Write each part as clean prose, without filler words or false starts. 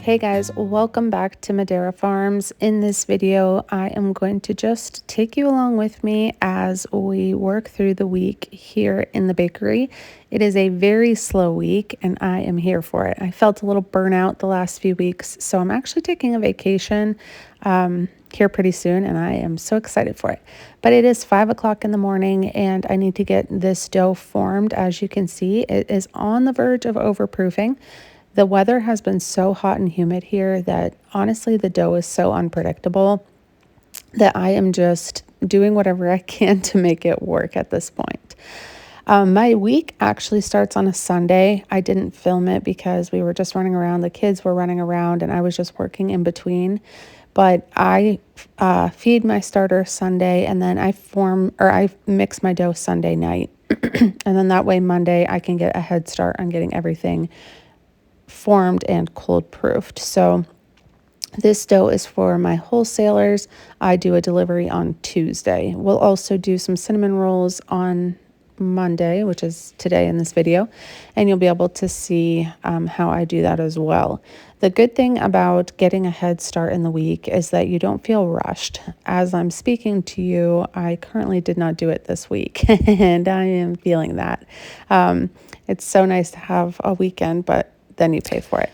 Hey guys, welcome back to Madeira Farms. In this video, I am going to just take you along with me as we work through the week here in the bakery. It is a very slow week and I am here for it. I felt a little burnout the last few weeks, so I'm actually taking a vacation here pretty soon and I am so excited for it. But it is 5 o'clock in the morning and I need to get this dough formed. As you can see, it is on the verge of overproofing. The weather has been so hot and humid here that honestly the dough is so unpredictable that I am just doing whatever I can to make it work at this point. My week actually starts on a Sunday. I didn't film it because we were just running around. The kids were running around and I was just working in between. But I feed my starter Sunday and then I mix my dough Sunday night. And then that way Monday I can get a head start on getting everything formed and cold proofed. So this dough is for my wholesalers. I do a delivery on Tuesday. We'll also do some cinnamon rolls on Monday, which is today in this video, and you'll be able to see how I do that as well. The good thing about getting a head start in the week is that you don't feel rushed. As I'm speaking to you, I currently did not do it this week, and I am feeling that. It's so nice to have a weekend, but then you pay for it.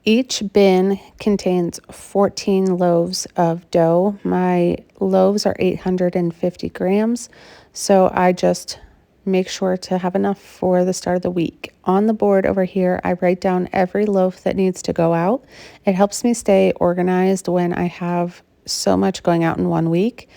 Each bin contains 14 loaves of dough. My loaves are 850 grams, so I just make sure to have enough for the start of the week. On the board over here, I write down every loaf that needs to go out. It helps me stay organized when I have so much going out in 1 week.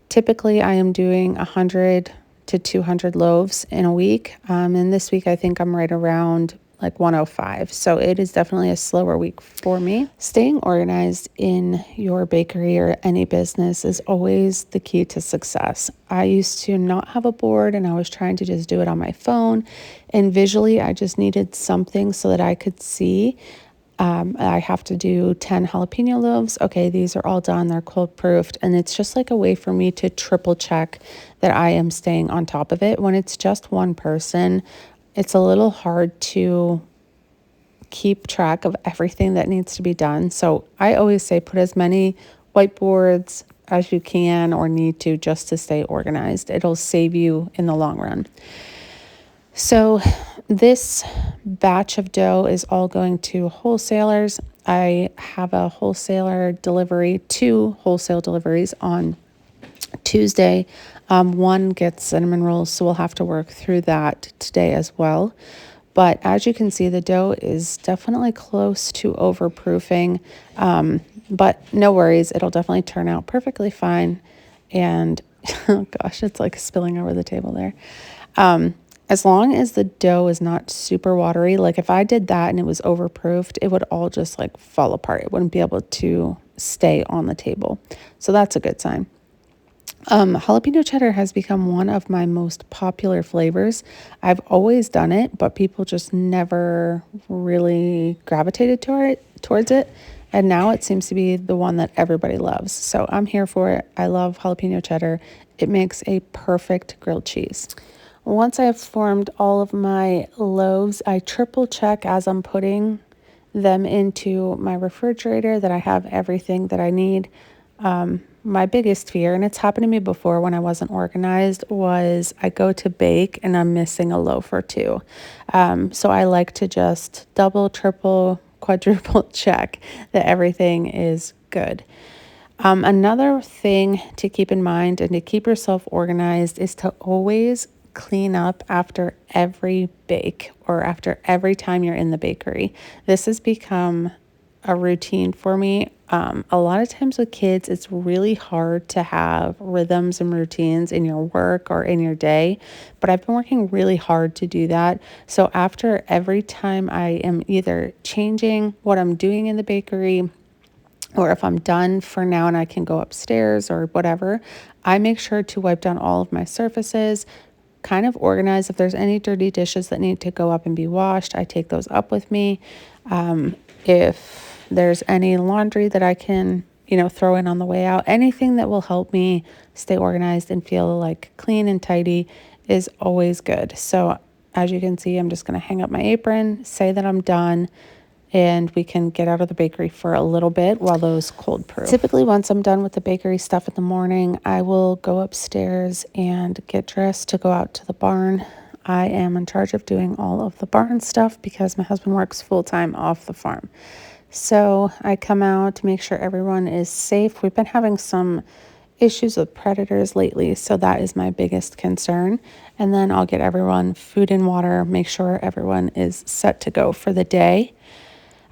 Typically, I am doing 100 to 200 loaves in a week, and this week I think I'm right around like 105. So it is definitely a slower week for me. Staying organized in your bakery or any business is always the key to success. I used to not have a board and I was trying to just do it on my phone, and visually I just needed something so that I could see. I have to do 10 jalapeno loaves. Okay, these are all done. They're cold proofed. And it's just like a way for me to triple check that I am staying on top of it. When it's just one person, it's a little hard to keep track of everything that needs to be done. So I always say put as many whiteboards as you can or need to just to stay organized. It'll save you in the long run. So this batch of dough is all going to wholesalers. I have a wholesaler delivery, 2 wholesale deliveries on Tuesday. One gets cinnamon rolls, so we'll have to work through that today as well. But as you can see, the dough is definitely close to overproofing, but no worries. It'll definitely turn out perfectly fine. And oh gosh, it's like spilling over the table there. As long as the dough is not super watery, like if I did that and it was overproofed, it would all just like fall apart. It wouldn't be able to stay on the table. So that's a good sign. Jalapeno cheddar has become one of my most popular flavors. I've always done it, but people just never really gravitated towards it. And now it seems to be the one that everybody loves. So I'm here for it. I love jalapeno cheddar. It makes a perfect grilled cheese. Once I have formed all of my loaves, I triple check as I'm putting them into my refrigerator that I have everything that I need. My biggest fear, and it's happened to me before when I wasn't organized, was I go to bake and I'm missing a loaf or two. So I like to just double, triple, quadruple check that everything is good. Another thing to keep in mind and to keep yourself organized is to always clean up after every bake or after every time you're in the bakery. This has become a routine for me. A lot of times with kids, it's really hard to have rhythms and routines in your work or in your day, but I've been working really hard to do that. So after every time I am either changing what I'm doing in the bakery, or if I'm done for now and I can go upstairs or whatever, I make sure to wipe down all of my surfaces, kind of organize. If there's any dirty dishes that need to go up and be washed, I take those up with me. If there's any laundry that I can, throw in on the way out, anything that will help me stay organized and feel like clean and tidy is always good. So as you can see, I'm just going to hang up my apron, say that I'm done, and we can get out of the bakery for a little bit while those cold proof. Typically, once I'm done with the bakery stuff in the morning, I will go upstairs and get dressed to go out to the barn. I am in charge of doing all of the barn stuff because my husband works full-time off the farm. So I come out to make sure everyone is safe. We've been having some issues with predators lately, so that is my biggest concern. And then I'll get everyone food and water, make sure everyone is set to go for the day.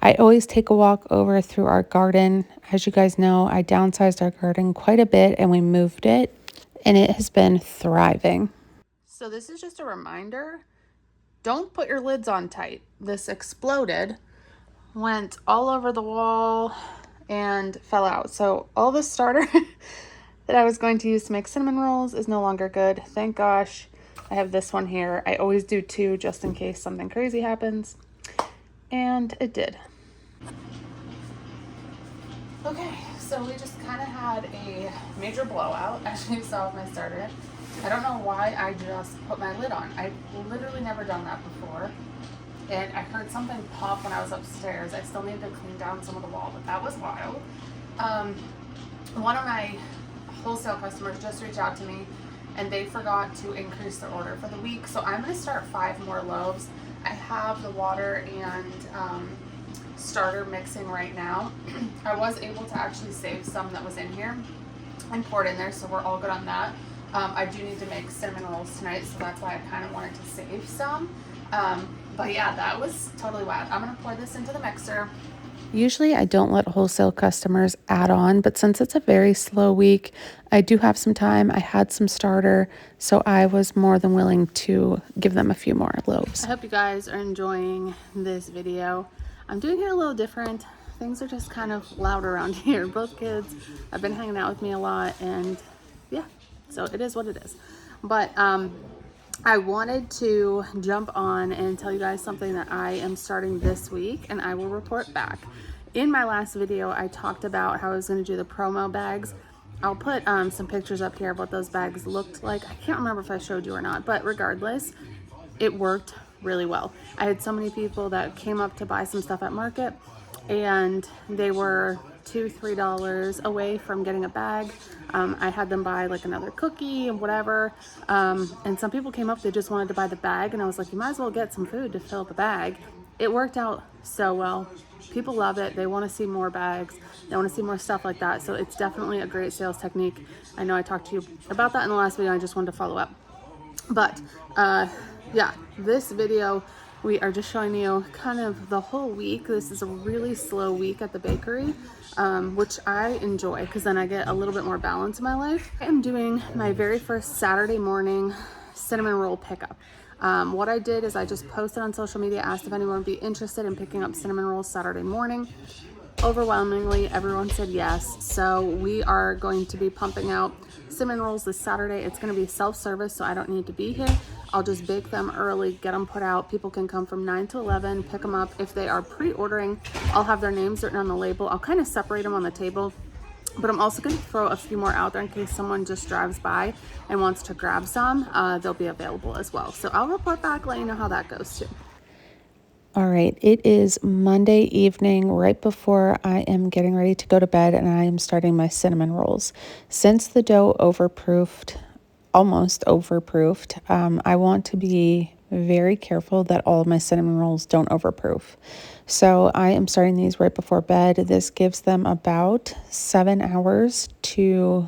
I always take a walk over through our garden. As you guys know, I downsized our garden quite a bit and we moved it, and it has been thriving. So this is just a reminder, don't put your lids on tight. This exploded, went all over the wall, and fell out. So all the starter that I was going to use to make cinnamon rolls is no longer good. Thank gosh. I have this one here. I always do two just in case something crazy happens. And it did. Okay, so we just kind of had a major blowout, as you saw with my starter. I don't know why I just put my lid on. I've literally never done that before. And I heard something pop when I was upstairs. I still need to clean down some of the wall, but that was wild. One of my wholesale customers just reached out to me and they forgot to increase their order for the week. So I'm going to start 5 more loaves. I have the water and starter mixing right now. I was able to actually save some that was in here and pour it in there, so we're all good on that. I do need to make cinnamon rolls tonight, so that's why I kind of wanted to save some. But yeah, that was totally wild. I'm going to pour this into the mixer. Usually I don't let wholesale customers add on, but since it's a very slow week, I do have some time. I had some starter, so I was more than willing to give them a few more loaves. I hope you guys are enjoying this video. I'm doing it a little different. Things are just kind of loud around here. Both kids have been hanging out with me a lot, and yeah, so it is what it is. But I wanted to jump on and tell you guys something that I am starting this week, and I will report back. In my last video, I talked about how I was going to do the promo bags. I'll put some pictures up here of what those bags looked like. I can't remember if I showed you or not, but regardless, it worked really well. I had so many people that came up to buy some stuff at market, and they were $2-3 away from getting a bag. I had them buy like another cookie and whatever, and some people came up, they just wanted to buy the bag, and I was like, you might as well get some food to fill the bag. It worked out so well. People love it. They want to see more bags. They want to see more stuff like that. So it's definitely a great sales technique. I know I talked to you about that in the last video. I just wanted to follow up. But yeah, this video, we are just showing you kind of the whole week. This is a really slow week at the bakery, which I enjoy because then I get a little bit more balance in my life. I am doing my very first Saturday morning cinnamon roll pickup. What I did is I just posted on social media, asked if anyone would be interested in picking up cinnamon rolls Saturday morning. Overwhelmingly, everyone said yes. So we are going to be pumping out cinnamon rolls this Saturday. It's going to be self-service, so I don't need to be here. I'll just bake them early, get them put out. People can come from 9 to 11, pick them up. If they are pre-ordering, I'll have their names written on the label. I'll kind of separate them on the table, but I'm also going to throw a few more out there in case someone just drives by and wants to grab some. They'll be available as well. So I'll report back, let you know how that goes too. All right, it is Monday evening, right before I am getting ready to go to bed, and I am starting my cinnamon rolls. Since the dough overproofed, almost overproofed, I want to be very careful that all of my cinnamon rolls don't overproof. So I am starting these right before bed. This gives them about 7 hours to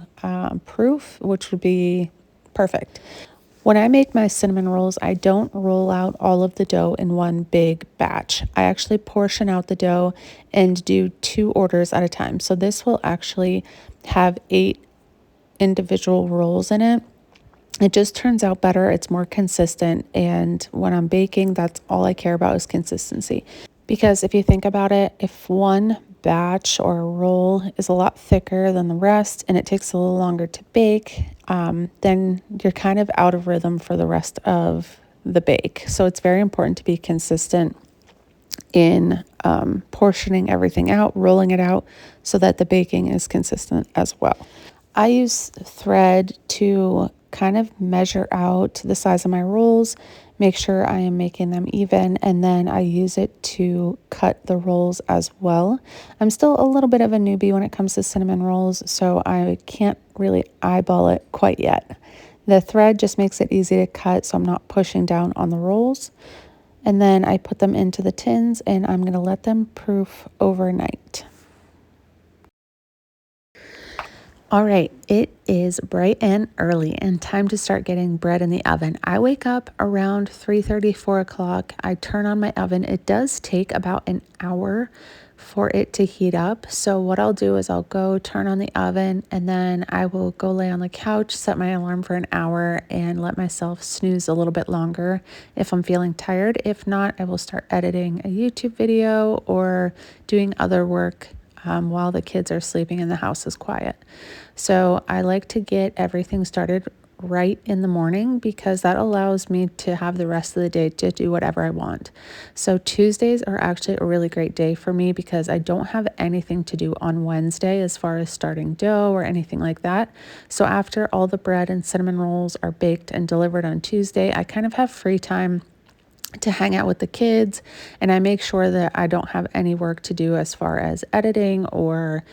proof, which would be perfect. When I make my cinnamon rolls, I don't roll out all of the dough in one big batch. I actually portion out the dough and do 2 orders at a time. So this will actually have 8 individual rolls in it. It just turns out better. It's more consistent. And when I'm baking, that's all I care about is consistency. Because if you think about it, if one batch or a roll is a lot thicker than the rest and it takes a little longer to bake, then you're kind of out of rhythm for the rest of the bake. So it's very important to be consistent in portioning everything out, rolling it out so that the baking is consistent as well. I use thread to kind of measure out the size of my rolls make sure I am making them even, and then I use it to cut the rolls as well. I'm still a little bit of a newbie when it comes to cinnamon rolls, so I can't really eyeball it quite yet. The thread just makes it easy to cut, so I'm not pushing down on the rolls. And then I put them into the tins and I'm going to let them proof overnight. All right, it is bright and early and time to start getting bread in the oven. I wake up around 3:30, 4 o'clock. I turn on my oven. It does take about an hour for it to heat up. So what I'll do is I'll go turn on the oven and then I will go lay on the couch, set my alarm for an hour and let myself snooze a little bit longer if I'm feeling tired. If not, I will start editing a YouTube video or doing other work while the kids are sleeping and the house is quiet. So I like to get everything started right in the morning because that allows me to have the rest of the day to do whatever I want. So Tuesdays are actually a really great day for me because I don't have anything to do on Wednesday as far as starting dough or anything like that. So after all the bread and cinnamon rolls are baked and delivered on Tuesday, I kind of have free time to hang out with the kids, and I make sure that I don't have any work to do as far as editing or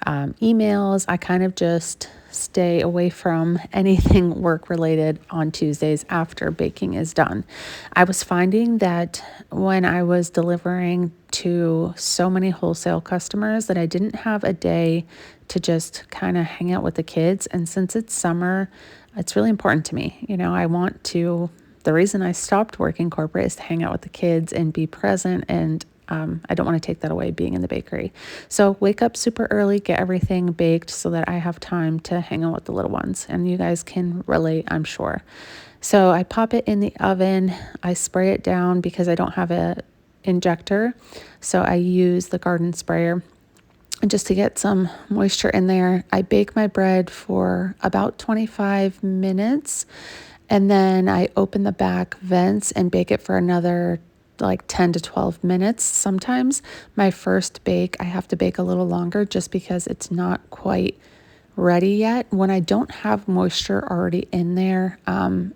emails. I kind of just stay away from anything work related on Tuesdays after baking is done. I was finding that when I was delivering to so many wholesale customers that I didn't have a day to just kind of hang out with the kids. And since it's summer, it's really important to me. I want to. The reason I stopped working corporate is to hang out with the kids and be present, and I don't want to take that away being in the bakery. So wake up super early, get everything baked so that I have time to hang out with the little ones. And you guys can relate, I'm sure. So I pop it in the oven. I spray it down because I don't have a injector. So I use the garden sprayer just to get some moisture in there. I bake my bread for about 25 minutes. And then I open the back vents and bake it for another like 10 to 12 minutes. Sometimes my first bake, I have to bake a little longer just because it's not quite ready yet. When I don't have moisture already in there,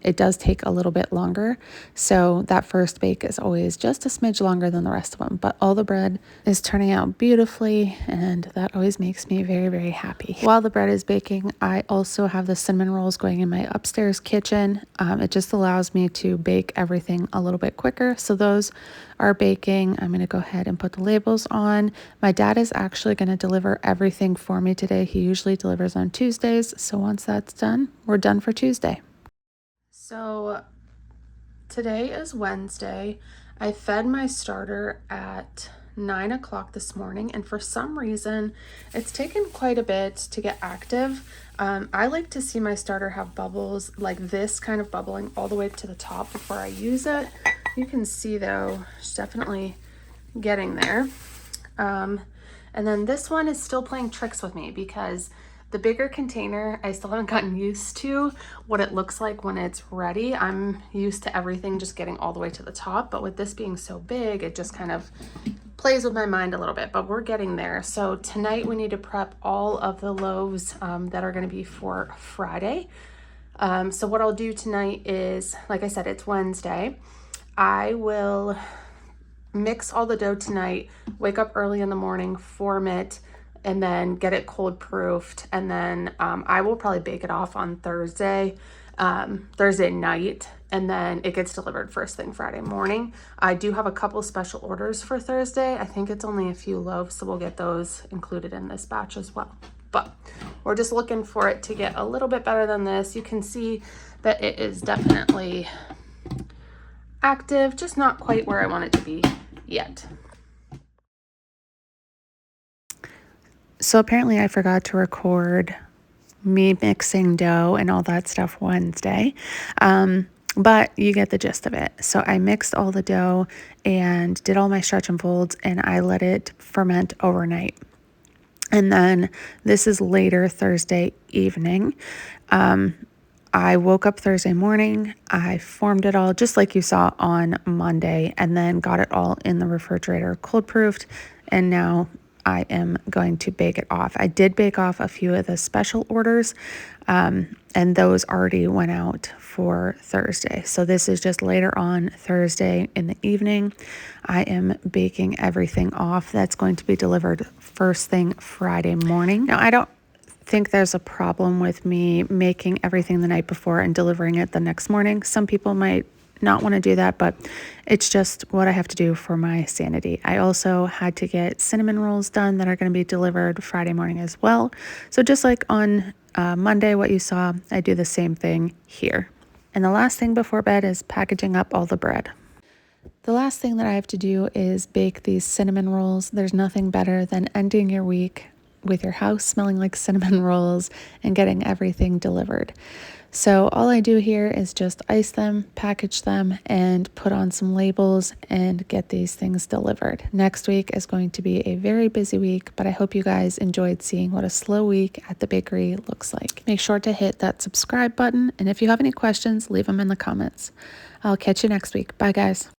it does take a little bit longer. So that first bake is always just a smidge longer than the rest of them. But all the bread is turning out beautifully, and that always makes me very, very happy. While the bread is baking, I also have the cinnamon rolls going in my upstairs kitchen. It just allows me to bake everything a little bit quicker. So those are baking. I'm going to go ahead and put the labels on. My dad is actually going to deliver everything for me today. He usually delivers on Tuesdays. So once that's done, we're done for Tuesday. So today is Wednesday. I fed my starter at 9 o'clock this morning, and for some reason it's taken quite a bit to get active. I like to see my starter have bubbles like this, kind of bubbling all the way to the top before I use it. You can see though, it's definitely getting there. And then this one is still playing tricks with me because the bigger container, I still haven't gotten used to what it looks like when it's ready. I'm used to everything just getting all the way to the top, but with this being so big, it just kind of plays with my mind a little bit, but we're getting there. So tonight we need to prep all of the loaves that are going to be for Friday. So what I'll do tonight is, like I said, it's Wednesday. I will mix all the dough tonight, wake up early in the morning, form it, and then get it cold proofed. And then I will probably bake it off on Thursday night, and then it gets delivered first thing Friday morning. I do have a couple special orders for Thursday. I think it's only a few loaves, so we'll get those included in this batch as well. But we're just looking for it to get a little bit better than this. You can see that it is definitely active, just not quite where I want it to be yet. So apparently I forgot to record me mixing dough and all that stuff Wednesday. But you get the gist of it. So I mixed all the dough and did all my stretch and folds, and I let it ferment overnight. And then this is later Thursday evening. I woke up Thursday morning, I formed it all just like you saw on Monday, and then got it all in the refrigerator cold proofed. And now I am going to bake it off. I did bake off a few of the special orders, and those already went out for Thursday. So this is just later on Thursday in the evening. I am baking everything off. That's going to be delivered first thing Friday morning. Now, I don't think there's a problem with me making everything the night before and delivering it the next morning. Some people might not want to do that, but it's just what I have to do for my sanity. I also had to get cinnamon rolls done that are going to be delivered Friday morning as well. So just like on Monday, what you saw, I do the same thing here. And the last thing before bed is packaging up all the bread. The last thing that I have to do is bake these cinnamon rolls. There's nothing better than ending your week with your house smelling like cinnamon rolls and getting everything delivered. So all I do here is just ice them, package them, and put on some labels and get these things delivered. Next week is going to be a very busy week, but I hope you guys enjoyed seeing what a slow week at the bakery looks like. Make sure to hit that subscribe button, and if you have any questions, leave them in the comments. I'll catch you next week. Bye, guys.